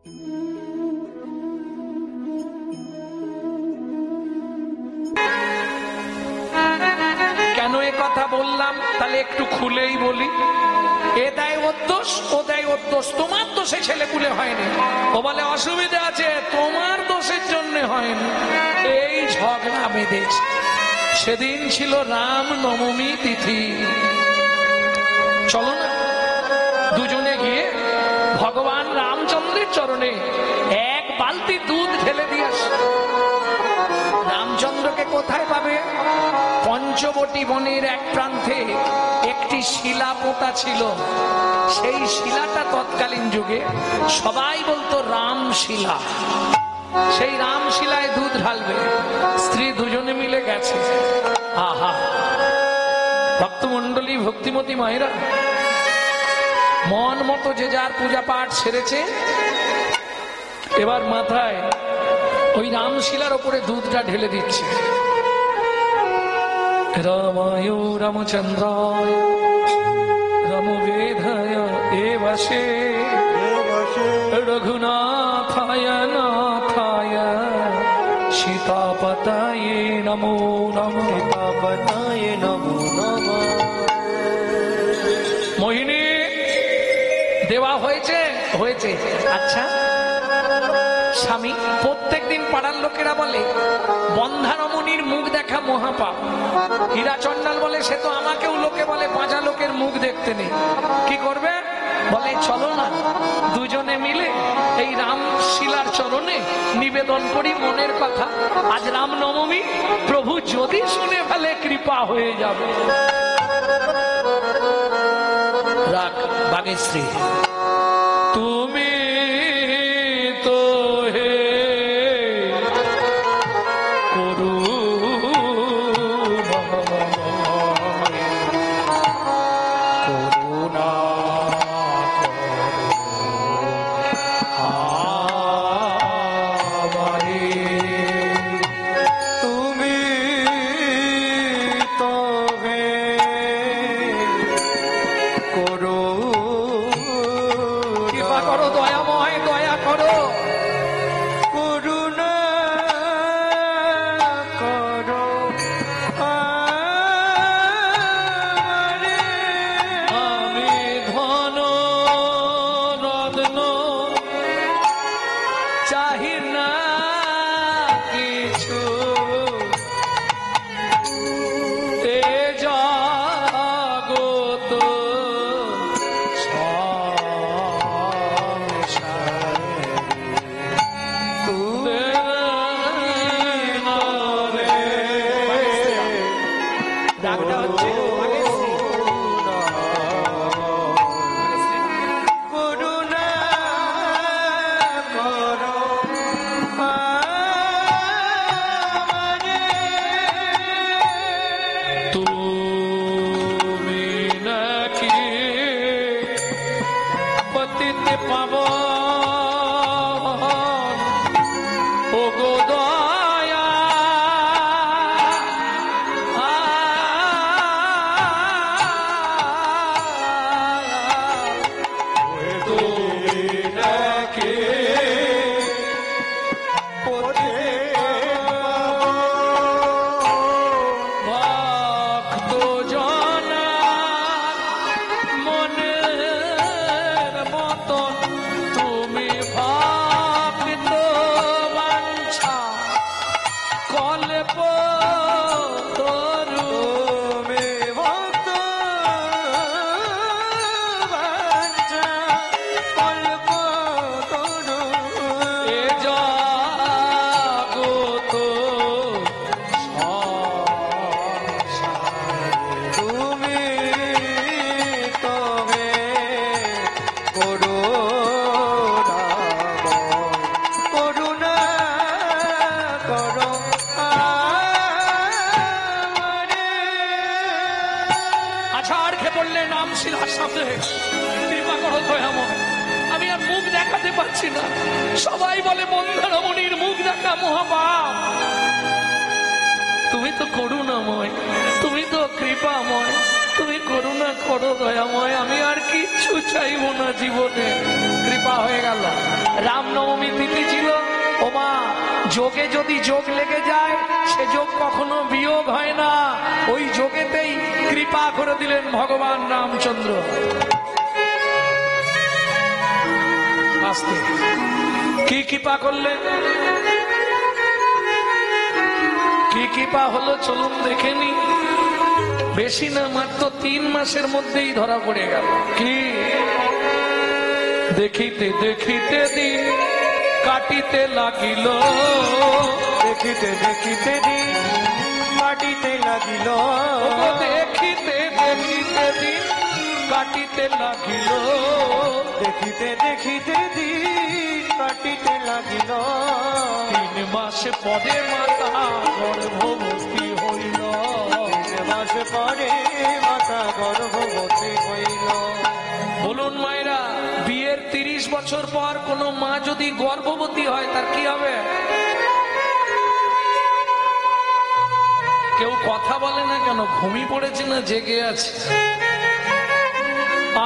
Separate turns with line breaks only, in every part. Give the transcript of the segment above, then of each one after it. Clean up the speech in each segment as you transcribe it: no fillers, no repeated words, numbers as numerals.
কেন এ কথা বললাম তাহলে একটু খুলেই বলি। এ দেয় ওর দোষ, ও দেয় ওর দোষ। তোমার দোষে ছেলেপুলে হয়নি, ও বলে অসুবিধা আছে, তোমার দোষের জন্য হয়নি। এই ঝগড়া বেঁধেছে। সেদিন ছিল রাম নবমী তিথি। চলো না দুজনে গিয়ে ভগবান রামচন্দ্রের চরণে এক বালতি দুধ ঢেলে দিয়ে আসে। রামচন্দ্রকে কোথায় পাবে? পঞ্চবটী বনের এক প্রান্তে একটি শিলা পোতা ছিল। সেই শিলাটা তৎকালীন যুগে সবাই বলতো রামশিলা। সেই রামশিলায় দুধ ঢালবে। স্ত্রী দুজনে মিলে গেছে। আহা, ভক্তমন্ডলী, ভক্তিমতী মায়েরা মন মতো যে যার পূজা পাঠ সেরেছে। এবার মাথায় ওই রামশিলার ওপরে দুধটা ঢেলে দিচ্ছে। রামায় রামচন্দ্রায় রামবেধায় এবাসে রঘুনাথায় নাথায় সীতাপতায় নমো নমঃ। সীতাপতায় নমো নমঃ। মোহিনী, দেওয়া হয়েছে? হয়েছে। আচ্ছা স্বামী, প্রত্যেকদিন পাড়ার লোকেরা বলে বন্ধা রমণীর মুখ দেখা মহাপাপ। হীরা চন্ডাল বলে সে তো আমাকেও লোকে বলে পাঁচা লোকের মুখ দেখতে নেই। কি করবে? বলে চলো না দুজনে মিলে এই রামশিলার চরণে নিবেদন করি মনের কথা। আজ রাম নবমী, প্রভু যদি শুনে ফেলে কৃপা হয়ে যাবে। রাখ বাগেশ্রী, তুমি তো হে সবাই বলে বন্ধা রমণীর মুখ দেখা মহাপাপ। তুমি তো করুণাময়, তুমি তো কৃপাময়, তুমি করুণা করো দয়াময়। আমি আর কিচ্ছু চাইবো না জীবনে। কৃপা হয়ে গেল। রামনবমী তিথি ছিল। ও মা, যোগে যদি যোগ লেগে যায় সে যোগ কখনো বিয়োগ হয় না। ওই যোগেতেই কৃপা করে দিলেন ভগবান রামচন্দ্র। আস্তে কি কৃপা করলেন, কি কৃপা হলো চলুন দেখে নি। বেশি না, মাত্র 3 মাসের মধ্যেই ধরা পড়ে গেল। কি? দেখিতে দেখিতে দিন কাটিতে লাগিল,
দেখিতে দেখিতে দিন কাটিতে লাগিল,
দেখিতে দেখিতে দিন কাটিতে লাগিল,
দেখিতে দেখিতে দিন কাটিতে লাগিল।
3 মাস পরে মাতা গর্ভবতী হইল,
3 মাস পরে মাতা গর্ভবতী হইল।
বলুন মায়েরা, বিয়ের 30 বছর পর কোন মা যদি গর্ভবতী হয় তার কি হবে? কেউ কথা বলে না কেন? ঘুমিয়ে পড়েছে না জেগে আছে?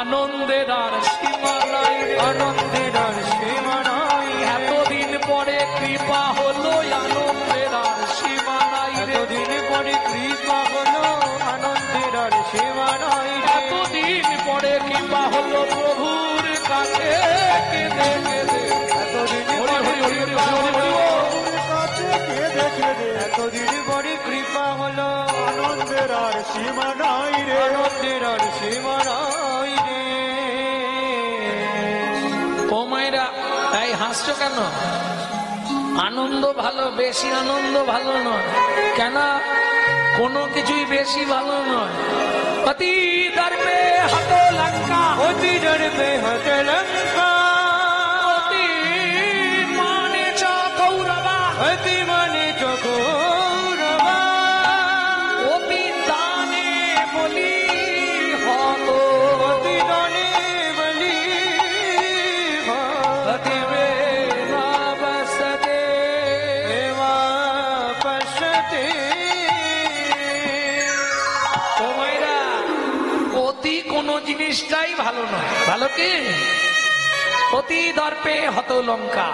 আনন্দের আর সীমা নাই,
আনন্দের আর সীমা নাই,
এতদিন পরে কৃপা হলো, আনন্দের আর সীমা নাই,
এতদিন পরে কৃপা হলো, আনন্দের আর সীমা নাই,
এতদিন পরে কৃপা হলো প্রভুর কাছে কেঁদে কেঁদে,
এতদিন এতদিন পরে কৃপা হলো, আনন্দের আর সীমা নাই রে, আনন্দের আর সীমা নাই রে।
ও মায়েরা, তাই হাসছো কেন? আনন্দ ভালো, বেশি আনন্দ ভালো নয়। কেন? কোনো কিছুই বেশি ভালো নয়। অতি দর্পে হত লঙ্কা,
অতি দর্পে হত লঙ্কা,
অতি মানে চ কৌরবা,
অতি মানে চ কৌরবা,
অতি দানে বলি হত,
অতি দানে বলি
অতি বেলা বসতে
দেবা পশতে।
ও মায়েরা, অতি কোন জিনিসটাই ভালো নয়। ভালো কি? অতি দর্পে হত লঙ্কা।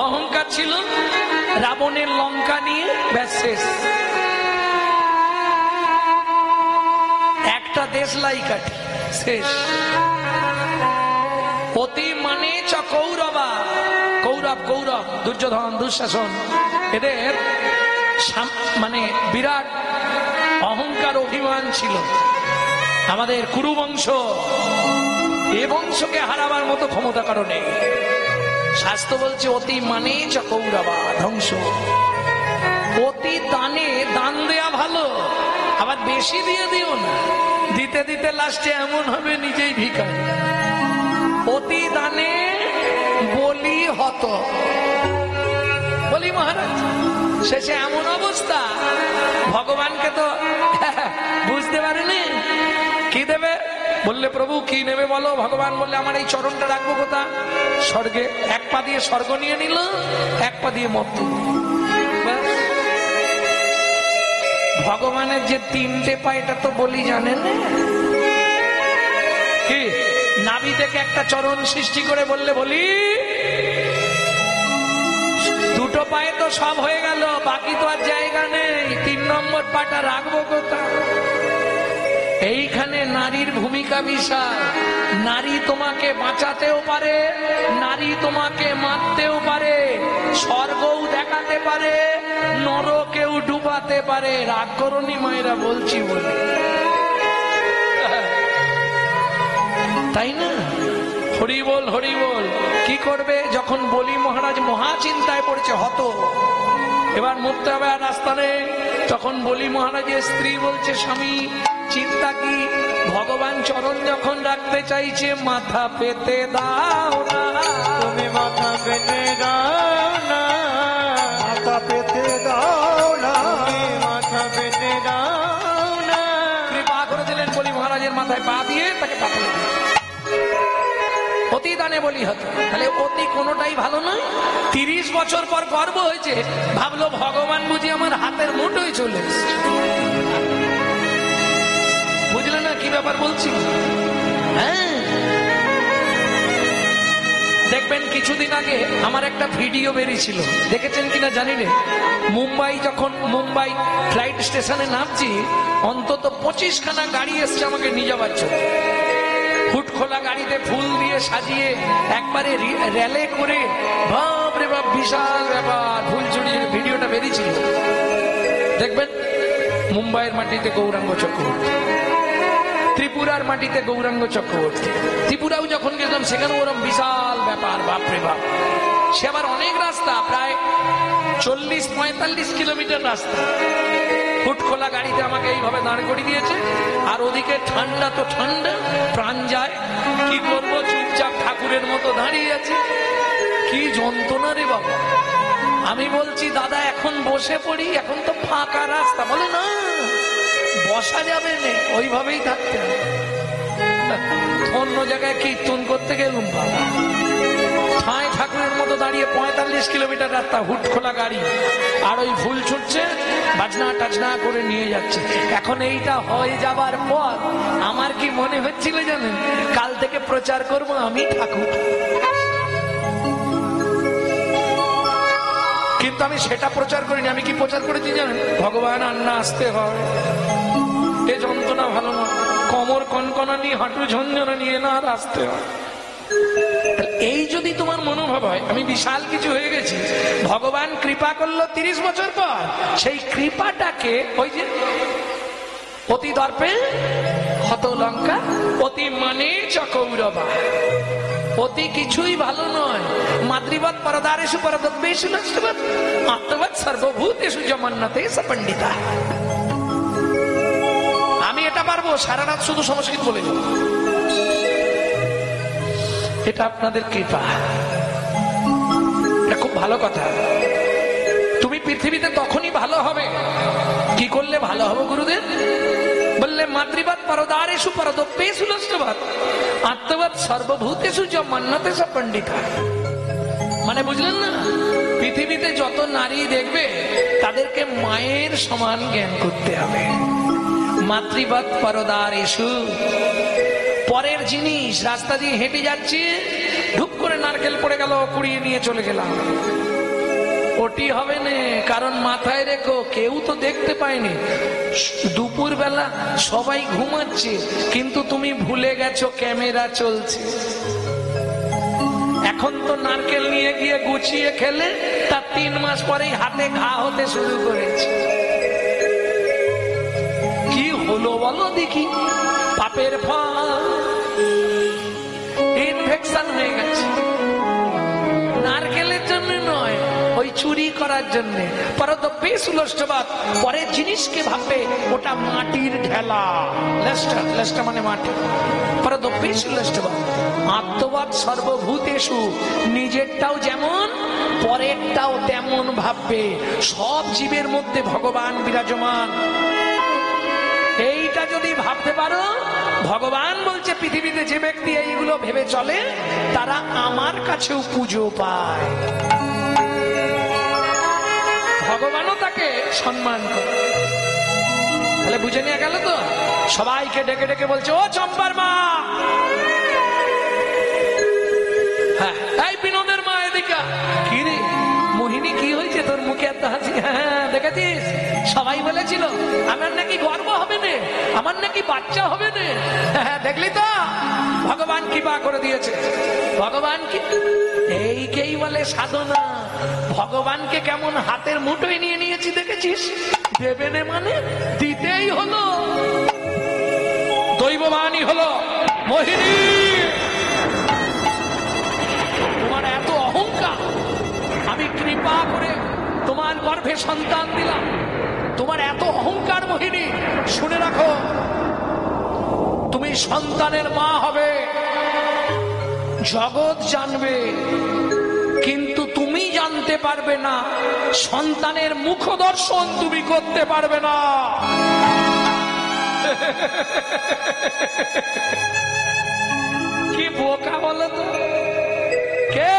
অহংকার ছিল, রাবণের লঙ্কা নিয়ে ব্যাস শেষ। একটা দেশলাই কাঠি শেষ। অতি মানে চ কৌরবা, কৌরব কৌরব, দুর্যোধন দুঃশাসন, এদের মানে বিরাট অহংকার অভিমান ছিল। আমাদের কুরু বংশ, এ বংশকে হারাবার মতো ক্ষমতা কারণে শাস্ত্র বলছে অতি মানে চ কৌরবা, ধ্বংস। অতি দানে, দান দেয়া ভালো, আবার বেশি দিয়ে দিও না। দিতে দিতে লাস্টে এমন হবে নিজেই ভিখারি। অতি দানে বলি হত, বলি মহারাজ শেষে এমন অবস্থা, ভগবানকে তো বুঝতে পারেনি কি দেবে। বললে প্রভু কি নেবে বলো? ভগবান বললে আমার এই চরণটা রাখবো কোথা? স্বর্গে। 1 পা দিয়ে স্বর্গ নিয়ে নিল, 1 পা দিয়ে মর্ত। ভগবানের যে 3টে পা, এটা তো বলি জানেন কি? নাভি থেকে একটা চরণ সৃষ্টি করে বললে বলি, 2টো পায়ে তো সব হয়ে গেল, বাকি তো আর জায়গা নেই। 3 নম্বর পাটা রাখবো কোথায়? এইখানে নারীর ভূমিকা বিশাল। নারী তোমাকে বাঁচাতেও পারে, নারী তোমাকে মারতেও পারে, স্বর্গও দেখাতে পারে, নরকেও ডুবাতে পারে। রাগ করনি মায়েরা, বলছি বলে, তাই না? হরি বল হরি বল। কি করবে যখন বলি মহারাজ মহা চিন্তায় পড়েছে, হত এবার মরতে হবে আর রাস্তা নেই, তখন বলি মহারাজের স্ত্রী বলছে স্বামী চিন্তা কি? ভগবান চরণ যখন রাখতে চাইছে, মাথা পেতে দাও না,
তুমি মাথা পেতে দাও না, মাথা পেতে দাও না, মাথা পেতে দাও না।
কৃপা করে দিলেন, বলি মহারাজের মাথায় পা দিয়ে তাকে পাঠিয়ে দিলেন। অতি দানে বলি হতো। তাহলে অতি কোনোটাই ভালো নয়। 30 বছর পর গর্ব হয়েছে, ভাবলো ভগবান বুঝি আমার হাতের মুঠোয় চলে এসেছে। বুঝলে না কি ব্যাপার বলছি? হ্যাঁ, দেখবেন কিছুদিন আগে আমার একটা ভিডিও বেরিয়েছিল, দেখেছেন কিনা জানি না। মুম্বাই ফ্লাইট স্টেশনে নামছি, অন্তত 25খানা গাড়ি এসছে আমাকে নিয়ে যাওয়ার জন্য। হুট খোলা গাড়িতে ফুল দিয়ে সাজিয়ে একবারে র্যালে করে, বাপ রে বাপ, বিশাল ব্যাপার। ফুল চুরির ভিডিওটা বেরিয়েছিল, দেখবেন। মুম্বাইয়ের মাটিতে গৌরাঙ্গ চক্রবর্তী, ত্রিপুরার মাটিতে গৌরাঙ্গ চক্রবর্তী। ত্রিপুরাও যখন গেলাম সেখানে ওরম বিশাল ব্যাপার, বাপরে বাপ। সে আবার অনেক রাস্তা, প্রায় 40-45 কিলোমিটার রাস্তা। হুট খোলা গাড়িতে আমাকে এইভাবে দাঁড় করিয়ে দিয়েছে, আর ওদিকে ঠান্ডা তো ঠান্ডা, প্রাণ যায়। কি করবো, চুপচাপ ঠাকুরের মতো দাঁড়িয়ে আছে। কি যন্ত্রণা রে বাবা। আমি বলছি, দাদা এখন বসে পড়ি, এখন তো ফাঁকা রাস্তা। বলে না, বসা যাবে না, ওইভাবেই থাকতে হবে। অন্য জায়গায় কীর্তন করতে গেলুম বাবা, ঠাঁই ঠাকুরের মতো দাঁড়িয়ে 45 কিলোমিটার রাস্তা, হুট খোলা গাড়ি, আর ওই ফুল ছুটছে, বাজনা টাজনা করে নিয়ে যাচ্ছে। এখন এইটা হয়ে যাবার পর আমার কি মনে হচ্ছিল জানেন, কাল থেকে প্রচার করব আমি ঠাকুর। কিন্তু আমি সেটা প্রচার করিনি। আমি কি প্রচার করেছি জানেন, ভগবান আন্না আসতে হয়, এ যন্ত্রণা ভালো না, কোমর কনকনা নিয়ে, হাঁটু ঝঞ্ঝনা নিয়ে না আসতে হয়। এই যদি তোমার মনোভাব হয় আমি বিশাল কিছু হয়ে গেছি, ভগবান কৃপা করলো 30 বছর পর, সেই কৃপাটাকে ওই যে অতি দর্পে হত লঙ্কা, অতি মানে চকৌরবা, অতি কিছুই ভালো নয়। মাতৃবৎ পরদারেষু পরদব্যেষু নষ্টবৎ আত্মবৎ সর্বভূতেষু জমান্নাতে স পণ্ডিতা। আমি এটা পারবো, সারা রাত শুধু সংস্কৃত বলে যাব, এটা আপনাদের কৃপা। এটা খুব ভালো কথা। তুমি পৃথিবীতে তখনই ভালো হবে, কি করলে ভালো হবে গুরুদেব? বললে মাতৃবৎ পরদারেষু পরদব্যেষু নষ্টবৎ আত্মবৎ সর্বভূতেষু জমান্নাতে স পণ্ডিতা। মানে বুঝলেন না, পৃথিবীতে যত নারী দেখবে তাদেরকে মায়ের সমান জ্ঞান করতে হবে। মাতৃবৎ পরদারেষু, পরের জিনিস। রাস্তা দিয়ে হেঁটে যাচ্ছি, ঢুক করে নারকেল পড়ে গেল, কুড়িয়ে নিয়ে চলে গেলাম, ওটি হবে না। কারণ মাথায় রেখো, কেউ তো দেখতে পায়নি, দুপুর বেলা সবাই ঘুমাচ্ছে, কিন্তু তুমি ভুলে গেছো ক্যামেরা চলছে। এখন তো নারকেল নিয়ে গিয়ে গুছিয়ে খেলে তার 3 মাস পরেই হাতে ঘা হতে শুরু করেছে। কি হলো বলো দেখি, পাপের ফল, ইনফেকশন হয়ে গেছে। নারকেলের জন্য নয়, ওই চুরি করার জন্য। পরদব্যেষু নষ্টবৎ, পরের জিনিসকে ভাববে ওটা মাটির ঢেলা, লেস্টার, লেস্টার মানে মাটি। পরদব্যেষু নষ্টবৎ আত্মবৎ সর্বভূতেষু, নিজেরটাও যেমন পরেরটাও তেমন ভাববে। সব জীবের মধ্যে ভগবান বিরাজমান, এইটা যদি ভাবতে পারো, ভগবান বলছে পৃথিবীতে যে ব্যক্তি এইগুলো ভেবে চলে তারা আমার কাছেও পুজো পায়, ভগবানও তাকে সম্মান করে। তাহলে বুঝে নিয়ে গেল তো। সবাইকে ডেকে ডেকে বলছে, ও চম্পার মা, হ্যাঁ এই বিনোদের মা এদিকে। কি রে মোহিনী, কি হয়েছে তোর মুখে এত হাসি? হ্যাঁ দেখেছিস, সবাই বলেছিল আমার নাকি গর্ব হবে না, আমার নাকি বাচ্চা হবে না। হ্যাঁ দেখলি তো, ভগবান কৃপা করে দিয়েছে। ভগবান কি এইকেই বলে সাধনা। ভগবানকে কেমন হাতের মুঠোয় নিয়ে নিয়েছি দেখেছিস? দেবে না মানে দিতেই হলো, দৈববাণী হলো। মোহিনী, তোমার এত অহংকার, আমি কৃপা করে তোমার গর্ভে সন্তান দিলাম, তোমার এত অহংকার মোহিনী। শুনে রাখো, তুমি সন্তানের মা হবে, জগৎ জানবে, কিন্তু তুমি জানতে পারবে না, সন্তানের মুখ দর্শন তুমি করতে পারবে না। কি বোকা বলো তো। কে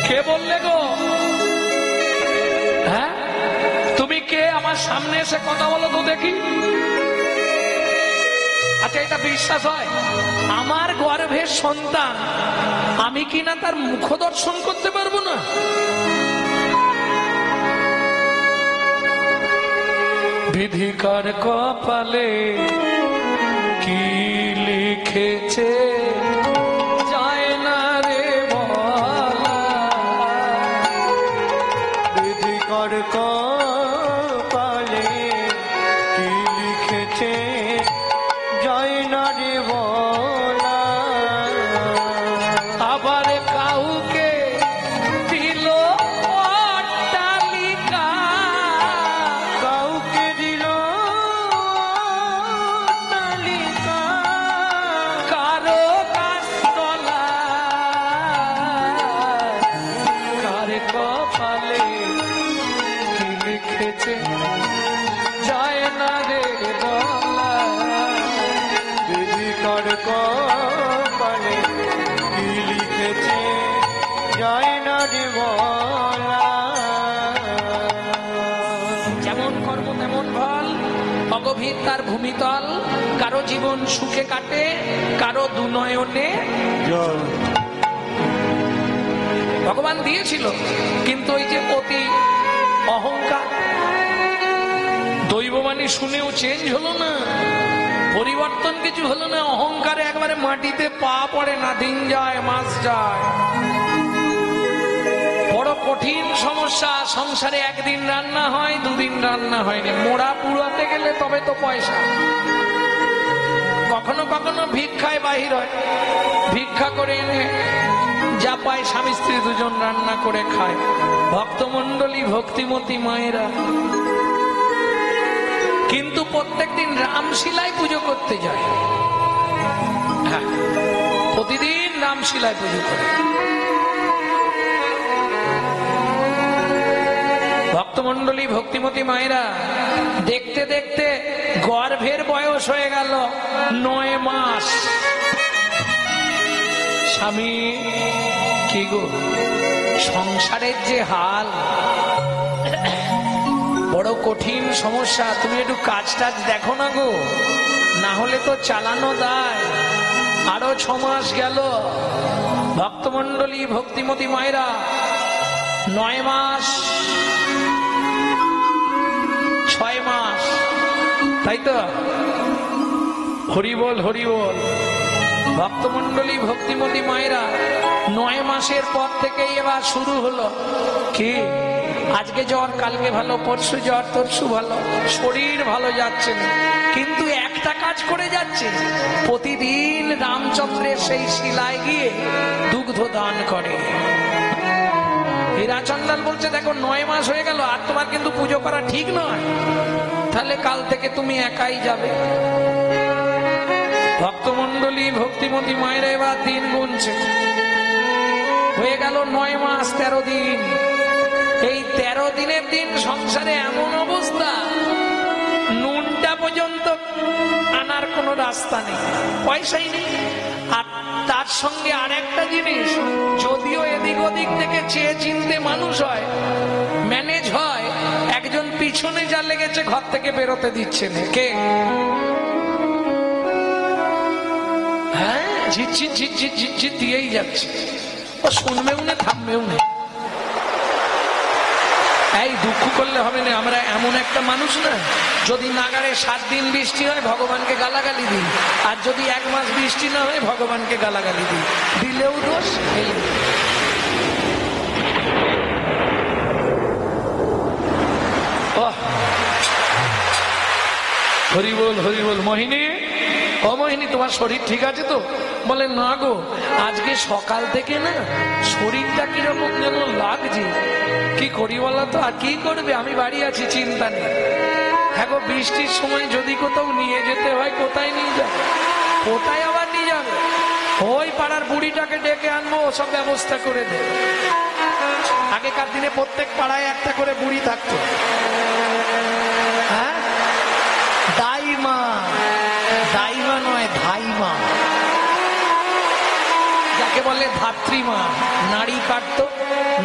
কে বললে গো? হ্যাঁ তুমি কে? আমার সামনে এসে কথা বলো তো দেখি। আচ্ছা এটা বিশ্বাস হয়? আমার সন্তান, আমি কিনা তার মুখ দর্শন করতে পারবো না? বিধিকার কপালে কি লিখেছে যায় না রে বলা।
বিধিকার কপালে কি লিখেছে যায় না রে বলা।
আবার কাউকে দিল অট্টালিকা,
কাউকে দিল অট্টালিকা,
কারো গাছতলা, কার কপালে কি লিখেছে যায় না রে বলা।
বিধিকার কপালে কি লিখেছে যায় না রে বলা।
যেমন কর্ম তেমন ফল, অগভীর তার ভূমিতল। কারো জীবন সুখে কাটে, কারো দুনয়নে
জল।
ভগবান দিয়েছিল, কিন্তু ওই যে অতি অহংকার, দৈববাণী শুনেও চেঞ্জ হলো না, পরিবর্তন কিছু হলো না। অহংকারে একবারে মাটিতে পা পড়ে না, দিন যায় মাস যায়। বড় কঠিন সমস্যা। সংসারে একদিন রান্না হয়, দুদিন রান্না হয়নি, মোড়া পুরাতে গেলে তবে তো পয়সা। কখনো কখনো ভিক্ষায় বাহির হয়, ভিক্ষা করে এনে যা পায় স্বামী স্ত্রী দুজন রান্না করে খায়। ভক্তমণ্ডলী, ভক্তিমতী মায়েরা কিন্তু প্রত্যেকদিন রামশিলায় পুজো করতে যায়। হ্যাঁ, প্রতিদিন রামশিলায় পুজো করে। ভক্তমণ্ডলী, ভক্তিমতী মায়েরা দেখতে দেখতে গর্ভের বয়স হয়ে গেল 9 মাস। স্বামী, কি গো, সংসারের যে হাল, বড় কঠিন সমস্যা, তুমি একটু কাজ টাজ দেখো না গো, না হলে তো চালানো দায়। আরো 6 মাস গেল। ভক্তমণ্ডলী, ভক্তিমতী মায়েরা 9 মাস, 6 মাস, তাই তো? হরি বল, হরি বল। ভক্তমণ্ডলী, ভক্তিমতী মায়েরা 9 মাসের পর থেকেই এবার শুরু হলো কি, আজকে জ্বর, কালকে ভালো, পরশু জ্বর, তরশু ভালো, শরীর ভালো যাচ্ছে না, কিন্তু একটা কাজ করে যাচ্ছে, প্রতিদিন রামচন্দ্রের সেই শিলায় গিয়ে দুগ্ধ দান করে। হীরাচন্দাল বলছে, দেখো 9 মাস হয়ে গেল, আর তোমার কিন্তু পুজো করা ঠিক নয়, তাহলে কাল থেকে তুমি একাই যাবে। ভক্তমণ্ডলী, ভক্তিমতী মায়েরা এবার দিন গুনছে। হয়ে গেল 9 মাস 13 দিন। এই 13 দিনের দিন সংসারে এমন অবস্থা, নুনটা পর্যন্ত আনার কোনো রাস্তা নেই, পয়সাই নেই। আর তার সঙ্গে আরেকটা জিনিস, যদিও এদিক ওদিক থেকে চেয়ে চিনতে মানুষ হয়, ম্যানেজ হয়, একজন পিছনে যা লেগেছে ঘর থেকে বেরোতে দিচ্ছে না। কে? হ্যাঁ, ঝিঝি ঝিঝি ঝিঝি দিয়েই যাচ্ছে, ও শুনবেও না, থামবেও না। এই দুঃখ করলে হবে না, আমরা এমন একটা মানুষ না, যদি নাগারে 7 দিন বৃষ্টি হয় ভগবানকে গালাগালি দিই, আর যদি 1 মাস বৃষ্টি না হয় ভগবানকে গালাগালি দিই, দিলেও দোষ। হরি বল, হরি বল। মোহিনী, ও মোহিনী, তোমার শরীর ঠিক আছে তো? বলে, না গো, আজকে সকাল থেকে না শরীরটা কিরকম যেন লাগছে। কি করি বলো তো? আর কি করবে, আমি বাড়ি আছি, চিন্তা নেই। হ্যাঁ গো, বৃষ্টির সময় যদি কোথাও নিয়ে যেতে হয়, কোথায় নিয়ে যাবে? কোথায় আবার নিয়ে যাবে? ওই পাড়ার বুড়িটাকে ডেকে আনবো, সব ব্যবস্থা করে দে। আগেকার দিনে প্রত্যেক পাড়ায় একটা করে বুড়ি থাকতো। হ্যাঁ, দাইমা, দাইমা নয়, ধাইমা, যাকে বলে ধাত্রীমা। নাড়ি কাটতো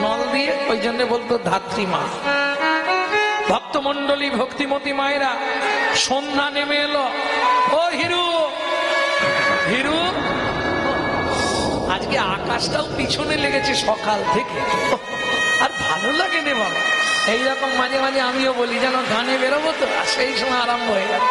নল দিয়ে, ওই জন্য বলতো ধাত্রীমা। ভক্তমণ্ডলী, ভক্তিমতী মায়েরা, সন্ধ্যা নেমে এলো। ও হিরু, হিরু, আজকে আকাশটাও পিছনে লেগেছে সকাল থেকে, আর ভালো লাগে রে বাবা। এইরকম মাঝে মাঝে আমিও বলি যেন গানে বেরোবো তো, আর সেই সময় আরম্ভ হয়ে গেল।